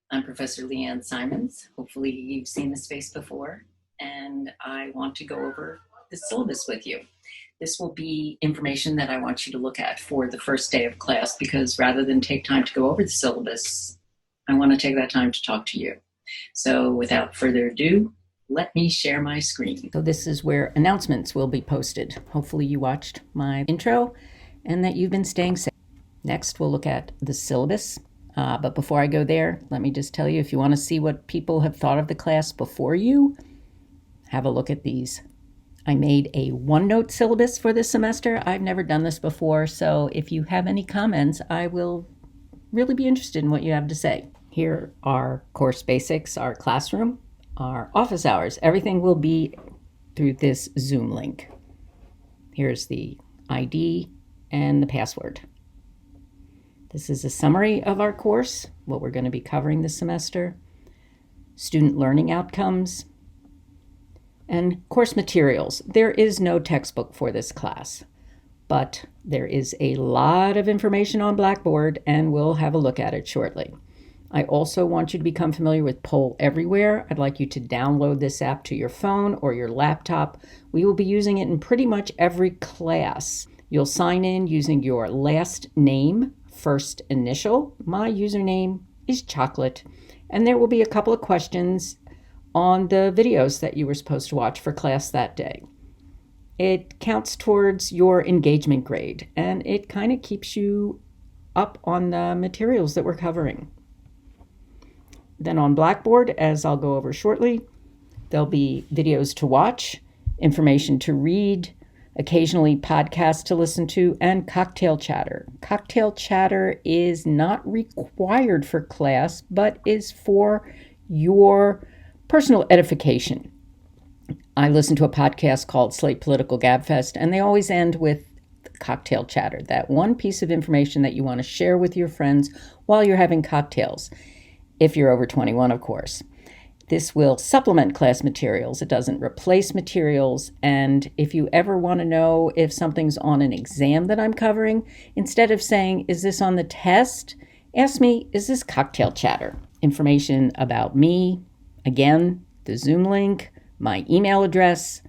I'm Professor Leanne Simons. Hopefully you've seen this face before, and I want to go over the syllabus with you. This will be information that I want you to look at for the first day of class, because rather than take time to go over the syllabus, I want to take that time to talk to you. So without further ado, let me share my screen. So this is where announcements will be posted. Hopefully you watched my intro and that you've been staying safe. Next, we'll look at the syllabus. But before I go there, let me just tell you, if you want to see what people have thought of the class before you, have a look at these. I made a OneNote syllabus for this semester. I've never done this before, so if you have any comments, I will really be interested in what you have to say. Here are course basics, our classroom, our office hours. Everything will be through this Zoom link. Here's the ID and the password. This is a summary of our course, what we're going to be covering this semester, student learning outcomes, and course materials. There is no textbook for this class, but there is a lot of information on Blackboard, and we'll have a look at it shortly. I also want you to become familiar with Poll Everywhere. I'd like you to download this app to your phone or your laptop. We will be using it in pretty much every class. You'll sign in using your last name, first initial. My username is Chocolate, and there will be a couple of questions on the videos that you were supposed to watch for class that day. It counts towards your engagement grade, and it kind of keeps you up on the materials that we're covering. Then on Blackboard, as I'll go over shortly, there'll be videos to watch, information to read, occasionally podcasts to listen to, and cocktail chatter. Cocktail chatter is not required for class, but is for your personal edification. I listen to a podcast called Slate Political Gabfest, and they always end with cocktail chatter, that one piece of information that you want to share with your friends while you're having cocktails, if you're over 21, of course. This will supplement class materials. It doesn't replace materials. And if you ever want to know if something's on an exam that I'm covering, instead of saying, is this on the test? Ask me, is this cocktail chatter? Information about me, again, the Zoom link, my email address.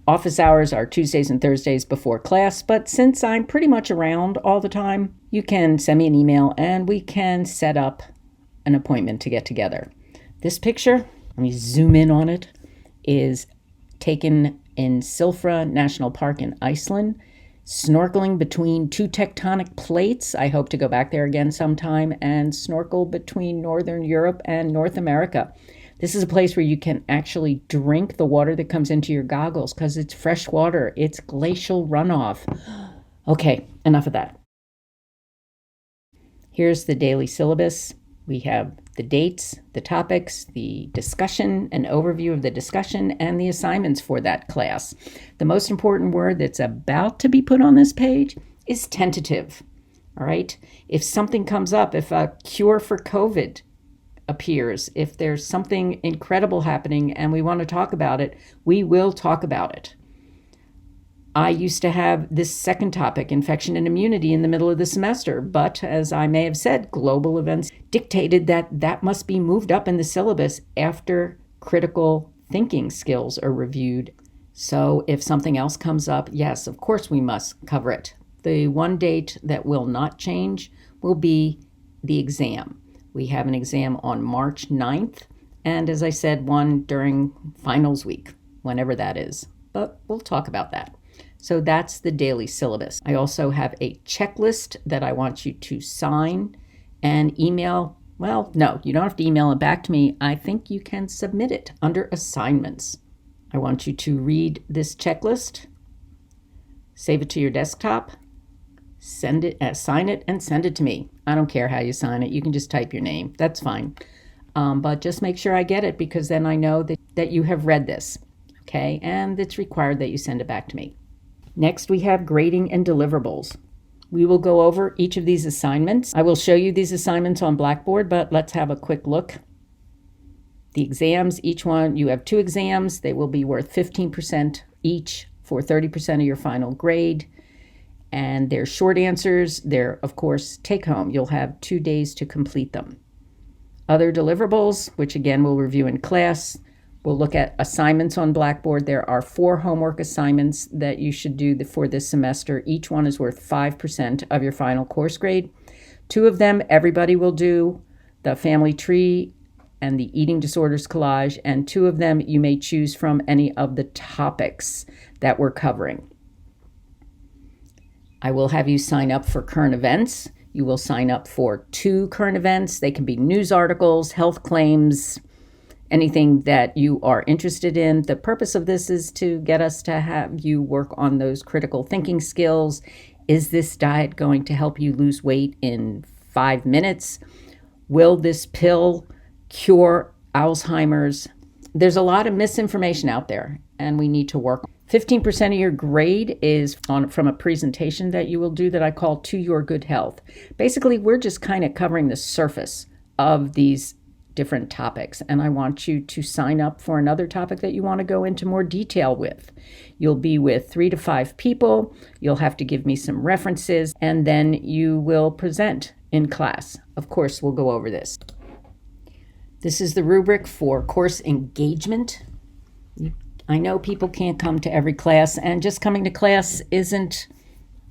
Office hours are Tuesdays and Thursdays before class, but since I'm pretty much around all the time, you can send me an email and we can set up an appointment to get together. This picture, let me zoom in on it, is taken in Silfra National Park in Iceland, snorkeling between two tectonic plates. I hope to go back there again sometime and snorkel between Northern Europe and North America. This is a place where you can actually drink the water that comes into your goggles because it's fresh water. It's glacial runoff. Okay, enough of that. Here's the daily syllabus. We have the dates, the topics, the discussion, an overview of the discussion, and the assignments for that class. The most important word that's about to be put on this page is tentative. All right? If something comes up, if a cure for COVID appears, if there's something incredible happening and we want to talk about it, we will talk about it. I used to have this second topic, infection and immunity, in the middle of the semester, but as I may have said, global events dictated that that must be moved up in the syllabus after critical thinking skills are reviewed. So if something else comes up, yes, of course we must cover it. The one date that will not change will be the exam. We have an exam on March 9th, and as I said, one during finals week, whenever that is. But we'll talk about that. So that's the daily syllabus. I also have a checklist that I want you to sign and email. Well, no, you don't have to email it back to me. I think you can submit it under assignments. I want you to read this checklist, save it to your desktop, send it, sign it, and send it to me. I don't care how you sign it. You can just type your name. That's fine. But just make sure I get it, because then I know that you have read this, okay? And it's required that you send it back to me. Next, we have grading and deliverables. We will go over each of these assignments. I will show you these assignments on Blackboard, but let's have a quick look. The exams, each one, you have 2 exams. They will be worth 15% each for 30% of your final grade. And they're short answers. They're, of course, take home. You'll have 2 days to complete them. Other deliverables, which again we'll review in class. We'll look at assignments on Blackboard. There are 4 homework assignments that you should do for this semester. Each one is worth 5% of your final course grade. 2 of them everybody will do, the family tree and the eating disorders collage, and 2 of them you may choose from any of the topics that we're covering. I will have you sign up for current events. You will sign up for 2 current events. They can be news articles, health claims, anything that you are interested in. The purpose of this is to get us to have you work on those critical thinking skills. Is this diet going to help you lose weight in 5 minutes? Will this pill cure Alzheimer's? There's a lot of misinformation out there, and we need to work. 15% of your grade is from a presentation that you will do that I call To Your Good Health. Basically, we're just kind of covering the surface of these different topics, and I want you to sign up for another topic that you want to go into more detail with. You'll be with 3 to 5 people. You'll have to give me some references, and then you will present in class. Of course, we'll go over this. This is the rubric for course engagement. I know people can't come to every class, and just coming to class isn't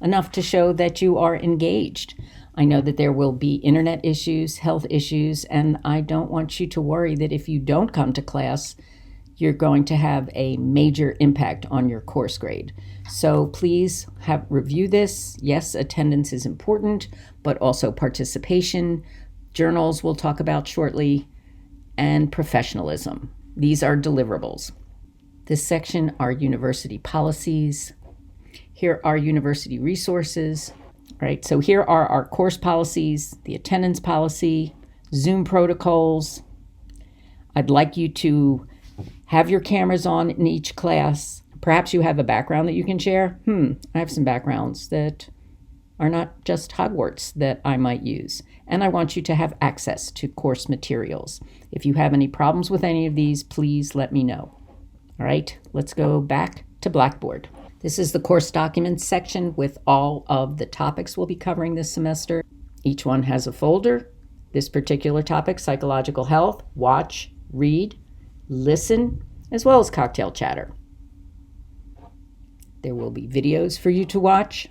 enough to show that you are engaged. I know that there will be internet issues, health issues, and I don't want you to worry that if you don't come to class, you're going to have a major impact on your course grade. So please review this. Yes, attendance is important, but also participation. Journals we'll talk about shortly, and professionalism. These are deliverables. This section are university policies. Here are university resources. Right, so here are our course policies, the attendance policy, Zoom protocols. I'd like you to have your cameras on in each class. Perhaps you have a background that you can share. I have some backgrounds that are not just Hogwarts that I might use. And I want you to have access to course materials. If you have any problems with any of these, please let me know. All right, let's go back to Blackboard. This is the course documents section with all of the topics we'll be covering this semester. Each one has a folder. This particular topic, psychological health, watch, read, listen, as well as cocktail chatter. There will be videos for you to watch,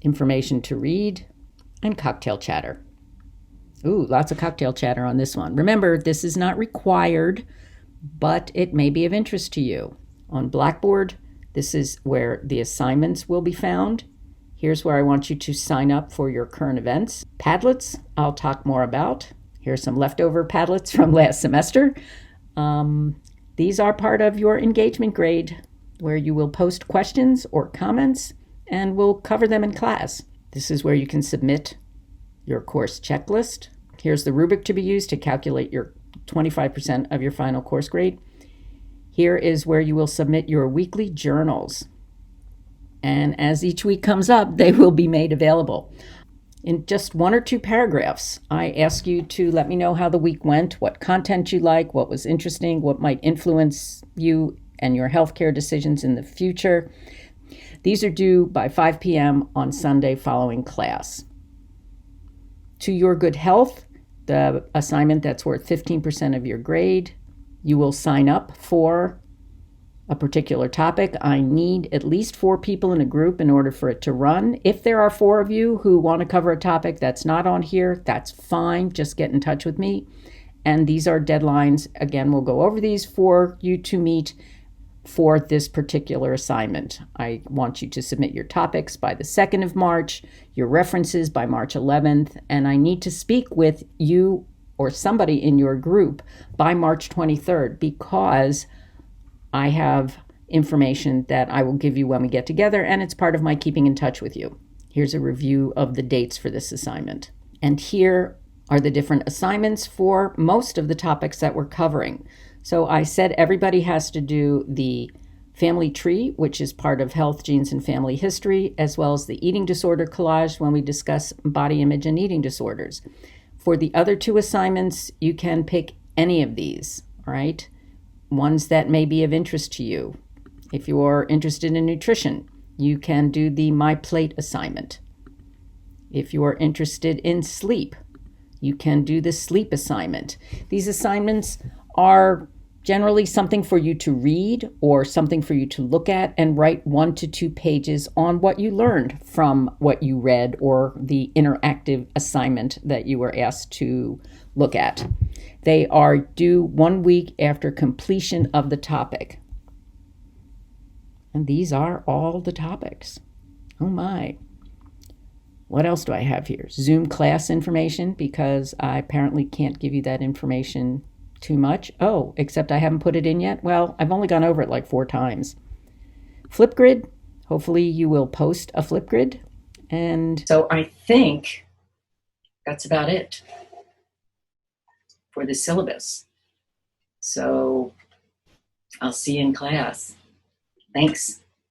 information to read, and cocktail chatter. Ooh, lots of cocktail chatter on this one. Remember, this is not required, but it may be of interest to you. On Blackboard, this is where the assignments will be found. Here's where I want you to sign up for your current events. Padlets, I'll talk more about. Here's some leftover Padlets from last semester. These are part of your engagement grade, where you will post questions or comments, and we'll cover them in class. This is where you can submit your course checklist. Here's the rubric to be used to calculate your 25% of your final course grade. Here is where you will submit your weekly journals. And as each week comes up, they will be made available. In just 1 or 2 paragraphs, I ask you to let me know how the week went, what content you like, what was interesting, what might influence you and your healthcare decisions in the future. These are due by 5 p.m. on Sunday following class. To Your Good Health, the assignment that's worth 15% of your grade. You will sign up for a particular topic. I need at least 4 people in a group in order for it to run. If there are 4 of you who want to cover a topic that's not on here, that's fine. Just get in touch with me. And these are deadlines. Again, we'll go over these for you to meet for this particular assignment. I want you to submit your topics by the 2nd of March, your references by March 11th, and I need to speak with you or somebody in your group by March 23rd, because I have information that I will give you when we get together, and it's part of my keeping in touch with you. Here's a review of the dates for this assignment. And here are the different assignments for most of the topics that we're covering. So I said everybody has to do the family tree, which is part of health, genes, and family history, as well as the eating disorder collage when we discuss body image and eating disorders. For the other 2 assignments, you can pick any of these, all right? Ones that may be of interest to you. If you are interested in nutrition, you can do the My Plate assignment. If you are interested in sleep, You can do the sleep assignment. These assignments are generally something for you to read or something for you to look at and write 1 to 2 pages on what you learned from what you read or the interactive assignment that you were asked to look at. They are due 1 week after completion of the topic. And these are all the topics. Oh my. What else do I have here? Zoom class information, because I apparently can't give you that information too much. Oh, except I haven't put it in yet. Well, I've only gone over it like 4 times. Flipgrid. Hopefully you will post a Flipgrid. And so I think that's about it for the syllabus. So I'll see you in class. Thanks.